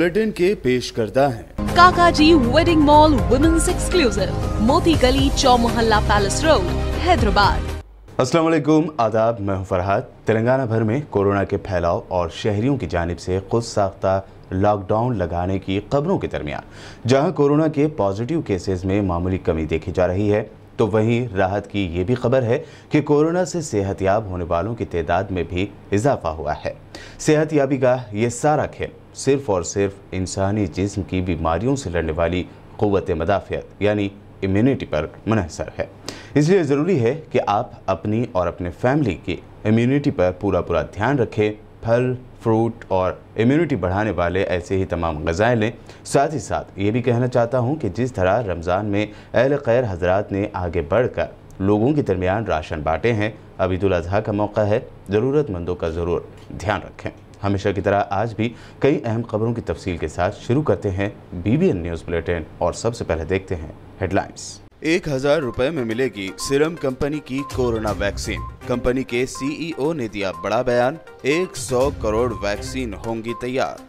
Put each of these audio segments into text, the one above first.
Bulletin के पेश करता है काकाजी वेडिंग मॉल वुमेन्स एक्सक्लूसिव, मोती गली, चौमोहल्ला पैलेस रोड, हैदराबाद। अस्सलाम वालेकुम, आदाब। मैं हूं फरहाद। तेलंगाना भर में कोरोना के फैलाव और शहरियों की जानिब से खुद साख्ता लॉकडाउन लगाने की खबरों के दरमियान जहां कोरोना के पॉजिटिव केसेस में मामूली कमी देखी जा रही है, तो वहीं राहत की ये भी खबर है कि कोरोना से सेहतयाब होने वालों की तादाद में भी इजाफा हुआ है। सेहतयाबी का ये सारा खेल सिर्फ और सिर्फ इंसानी जिस्म की बीमारियों से लड़ने वाली क़ुव्वत मदाफ़ियत यानी इम्यूनिटी पर मुनहसर है। इसलिए ज़रूरी है कि आप अपनी और अपने फैमिली की इम्यूनिटी पर पूरा ध्यान रखें। फल, फ्रूट और इम्यूनिटी बढ़ाने वाले ऐसे ही तमाम ग़िज़ाएँ लें। साथ ही साथ ये भी कहना चाहता हूँ कि जिस तरह रमज़ान में अहले खैर हज़रात ने आगे बढ़कर लोगों के दरमियान राशन बांटे हैं, अब ईद उल अज़हा का मौका है, ज़रूरतमंदों का ज़रूर ध्यान रखें। हमेशा की तरह आज भी कई अहम खबरों की तफसील के साथ शुरू करते हैं BBN न्यूज़ बुलेटिन और सबसे पहले देखते हैं हेडलाइंस। 1000 रुपए में मिलेगी सीरम कंपनी की कोरोना वैक्सीन। कंपनी के CEO ने दिया बड़ा बयान, 100 करोड़ वैक्सीन होंगी तैयार।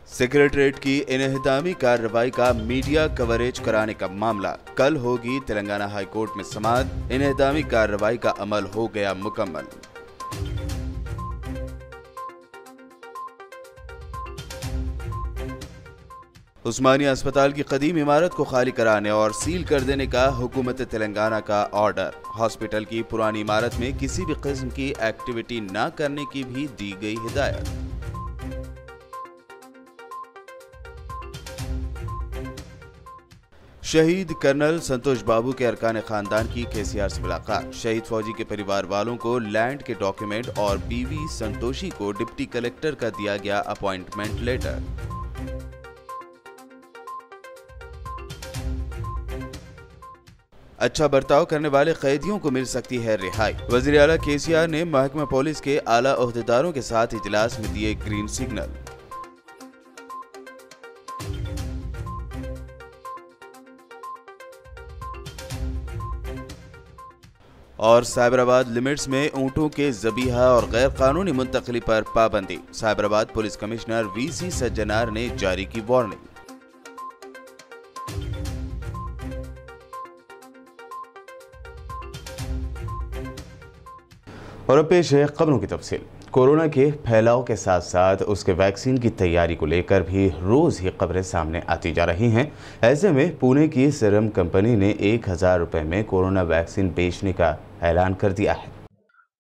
सेक्रेटरीट की इन्हदामी कार्रवाई का मीडिया कवरेज कराने का मामला, कल होगी तेलंगाना हाई कोर्ट में समाअत। इन्हदामी कार्रवाई का अमल हो गया मुकम्मल। उस्मानिया अस्पताल की कदीम इमारत को खाली कराने और सील कर देने का हुकूमत तेलंगाना का ऑर्डर। हॉस्पिटल की पुरानी इमारत में किसी भी किस्म की एक्टिविटी न करने की भी दी गई हिदायत। शहीद कर्नल संतोष बाबू के अरकान खानदान की KCR से मुलाकात। शहीद फौजी के परिवार वालों को लैंड के डॉक्यूमेंट और बीवी संतोषी को डिप्टी कलेक्टर का दिया गया अपॉइंटमेंट लेटर। अच्छा बर्ताव करने वाले कैदियों को मिल सकती है रिहाई। वज़ीर आला KCR ने महकमा पुलिस के आला ओहदेदारों के साथ इजलास में दिए ग्रीन सिग्नल। और साइबराबाद लिमिट्स में ऊंटों के ज़बीहा और गैर कानूनी मुंतकली पर पाबंदी। Cyberabad police commissioner VC Sajjanar ने जारी की वार्निंग। और अब पेश है खबरों की तफसील। कोरोना के फैलाव के साथ साथ उसके वैक्सीन की तैयारी को लेकर भी रोज़ ही खबरें सामने आती जा रही हैं। ऐसे में पुणे की सीरम कंपनी ने 1000 रुपए में कोरोना वैक्सीन बेचने का ऐलान कर दिया है।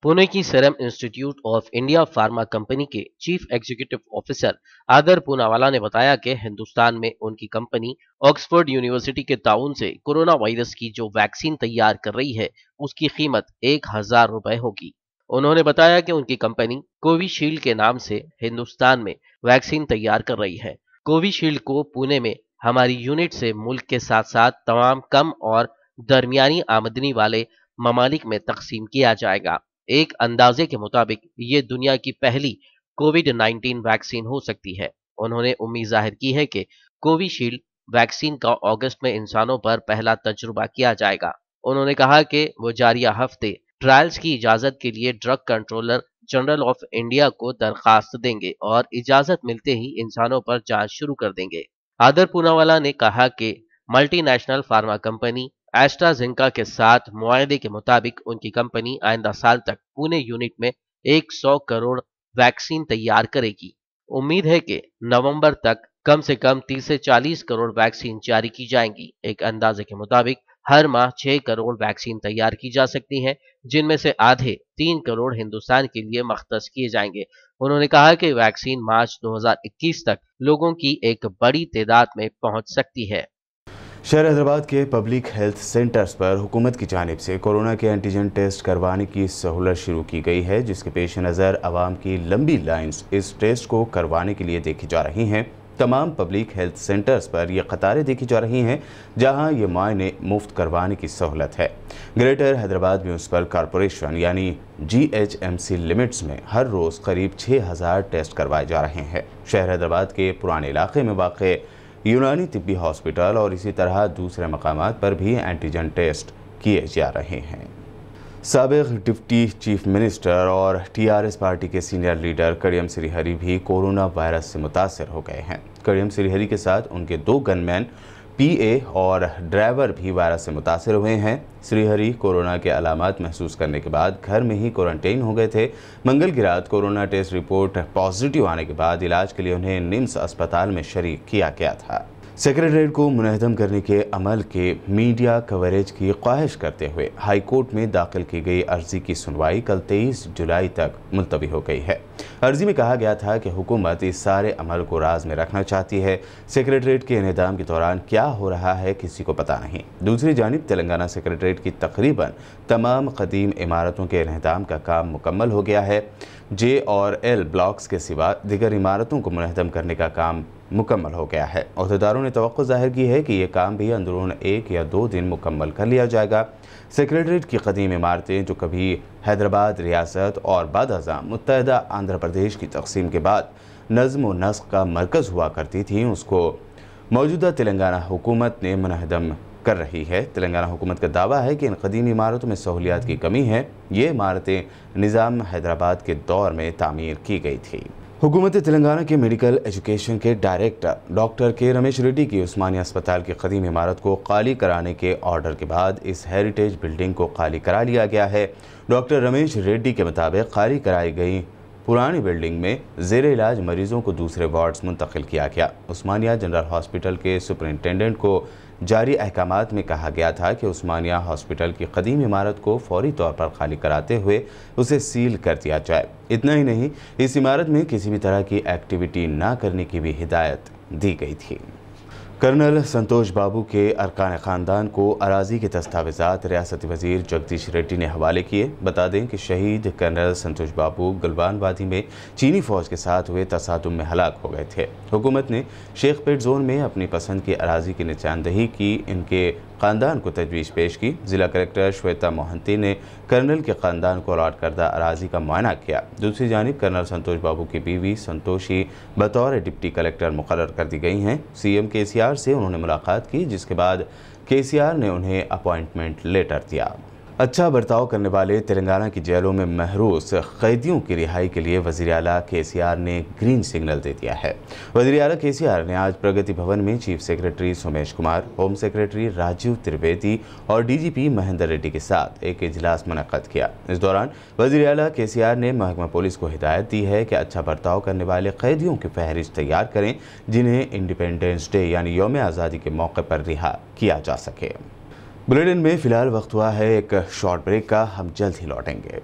पुणे की serum institute of India pharma company के चीफ एग्जीक्यूटिव ऑफिसर आदर पूनावाला ने बताया कि हिंदुस्तान में उनकी कंपनी ऑक्सफोर्ड यूनिवर्सिटी के ताउन से कोरोना वायरस की जो वैक्सीन तैयार कर रही है उसकी कीमत 1000 रुपए होगी। उन्होंने बताया कि उनकी कंपनी कोविशील्ड के नाम से हिंदुस्तान में वैक्सीन तैयार कर रही है। कोविशील्ड को पुणे में हमारी यूनिट से मुल्क के साथ साथ तमाम कम और दरमियानी आमदनी वाले ममालिक में तकसीम किया जाएगा। एक अंदाजे के मुताबिक ये दुनिया की पहली कोविड-19 वैक्सीन हो सकती है। उन्होंने उम्मीद जाहिर की है कि कोविशील्ड वैक्सीन का अगस्त में इंसानों पर पहला तजुर्बा किया जाएगा। उन्होंने कहा कि वो जारिया हफ्ते ट्रायल्स की इजाजत के लिए drug controller general of India को दरखास्त देंगे और इजाजत मिलते ही इंसानों पर जांच शुरू कर देंगे। आदर पूनावाला ने कहा कि मल्टीनेशनल फार्मा कंपनी एस्ट्राजेनेका के साथ मुआहदे के मुताबिक उनकी कंपनी आइंदा साल तक पुणे यूनिट में 100 करोड़ वैक्सीन तैयार करेगी। उम्मीद है कि नवंबर तक कम से कम 30 से 40 करोड़ वैक्सीन जारी की जाएंगी। एक अंदाजे के मुताबिक हर माह 6 करोड़ वैक्सीन तैयार की जा सकती हैं, जिनमें से आधे 3 करोड़ हिंदुस्तान के लिए मख्तस किए जाएंगे। उन्होंने कहा कि वैक्सीन मार्च 2021 तक लोगों की एक बड़ी तादाद में पहुंच सकती है। शहर हैदराबाद के पब्लिक हेल्थ सेंटर्स पर हुकूमत की जानिब से कोरोना के एंटीजन टेस्ट करवाने की सहूलत शुरू की गई है, जिसके पेश नज़र आवाम की लंबी लाइन्स इस टेस्ट को करवाने के लिए देखी जा रही हैं। तमाम पब्लिक हेल्थ सेंटर्स पर ये कतारें देखी जा रही हैं जहां ये मुआयने मुफ्त करवाने की सहूलत है। ग्रेटर हैदराबाद म्यूनसिपल कॉरपोरेशन यानी GHMC लिमिट्स में हर रोज़ करीब 6000 टेस्ट करवाए जा रहे हैं। शहर हैदराबाद के पुराने इलाके में वाक़ यूनानी तिब्बी हॉस्पिटल और इसी तरह दूसरे मकामात पर भी एंटीजन टेस्ट किए जा रहे हैं। साबिक डिप्टी चीफ मिनिस्टर और टीआरएस पार्टी के सीनियर लीडर कड़ियम श्रीहरि भी कोरोना वायरस से मुतासर हो गए हैं। कड़ियम श्रीहरि के साथ उनके 2 गनमैन, पीए और ड्राइवर भी वायरस से मुतासर हुए हैं। श्रीहरि कोरोना के अलामात महसूस करने के बाद घर में ही क्वारंटाइन हो गए थे। मंगल की रात कोरोना टेस्ट रिपोर्ट पॉजिटिव आने के बाद इलाज के लिए उन्हें निम्स अस्पताल में शरीक किया गया था। सेक्रेटरीट को मुनहदम करने के अमल के मीडिया कवरेज की ख्वाहिश करते हुए हाई कोर्ट में दाखिल की गई अर्जी की सुनवाई कल 23 जुलाई तक मुलतवी हो गई है। अर्जी में कहा गया था कि हुकूमत इस सारे अमल को राज में रखना चाहती है। सेक्रेटरीट के इनेदाम के दौरान क्या हो रहा है किसी को पता नहीं। दूसरी जानिब तेलंगाना सेक्रेटरीट की तकरीबन तमाम कदीम इमारतों के इनेदाम का काम मुकम्मल हो गया है। जे और एल ब्लॉक्स के सिवा दीगर इमारतों को मुनहदम करने का काम मुकम्मल हो गया है। अहदेदारों ने तवक्को जाहिर की है कि ये काम भी अंदरून 1 या 2 दिन मुकम्मल कर लिया जाएगा। सेक्रेटरीट की कदीम इमारतें जो कभी हैदराबाद रियासत और बाद मुत्तहदा आंध्र प्रदेश की तकसीम के बाद नज़्म व नस्क का मरकज़ हुआ करती थी, उसको मौजूदा तेलंगाना हुकूमत ने मुनहदम कर रही है। तेलंगाना हुकूमत का दावा है कि इन कदीम इमारतों में सहूलियात की कमी है। ये इमारतें निज़ाम हैदराबाद के दौर में तामीर की गई थी। हुकूमत तेलंगाना के मेडिकल एजुकेशन के डायरेक्टर डॉक्टर के रमेश रेड्डी की उस्मानिया अस्पताल की कदीम इमारत को खाली कराने के ऑर्डर के बाद इस हेरिटेज बिल्डिंग को खाली करा लिया गया है। डॉक्टर रमेश रेड्डी के मुताबिक खाली कराई गई पुरानी बिल्डिंग में ज़ेर इलाज मरीजों को दूसरे वार्ड्स मुंतकिल किया गया। उस्मानिया जनरल हॉस्पिटल के सुपरिंटेंडेंट को जारी अहकामात में कहा गया था कि उस्मानिया हॉस्पिटल की कदीम इमारत को फौरी तौर पर खाली कराते हुए उसे सील कर दिया जाए। इतना ही नहीं, इस इमारत में किसी भी तरह की एक्टिविटी ना करने की भी हिदायत दी गई थी। कर्नल संतोष बाबू के अरकान ख़ानदान को अराजी के दस्तावेज़ात रियासती वज़ीर जगदीश रेड्डी ने हवाले किए। बता दें कि शहीद कर्नल संतोष बाबू गलवान वादी में चीनी फ़ौज के साथ हुए तसादुम में हलाक हो गए थे। हुकूमत ने शेखपेट जोन में अपनी पसंद की अराजी की निशानदही की। इनके ख़ानदान को तजवीज़ पेश की। ज़िला कलेक्टर श्वेता मोहंती ने कर्नल के ख़ानदान को अलॉट करदा अराजी का मुआयना किया। दूसरी जानिब कर्नल संतोष बाबू की बीवी संतोषी बतौर डिप्टी कलेक्टर मुकर्रर कर दी गई हैं। सीएम केसीआर से उन्होंने मुलाकात की, जिसके बाद केसीआर ने उन्हें अपॉइंटमेंट लेटर दिया। अच्छा बर्ताव करने वाले तेलंगाना की जेलों में महरूस कैदियों की रिहाई के लिए वज़ीर आला केसीआर ने ग्रीन सिग्नल दे दिया है। वज़ीर आला केसीआर ने आज प्रगति भवन में chief secretary Somesh Kumar, home secretary Rajiv Trivedi और डीजीपी महेंद्र रेड्डी के साथ एक इजलास मुनक्कद किया। इस दौरान वज़ीर आला केसीआर ने महकमा पुलिस को हिदायत दी है कि अच्छा बर्ताव करने वाले कैदियों की फहरिस्त तैयार करें, जिन्हें इंडिपेंडेंस डे यानी यौम आज़ादी के मौके पर रिहा किया जा सके। बुलेटिन में फ़िलहाल वक्त हुआ है एक शॉर्ट ब्रेक का, हम जल्द ही लौटेंगे।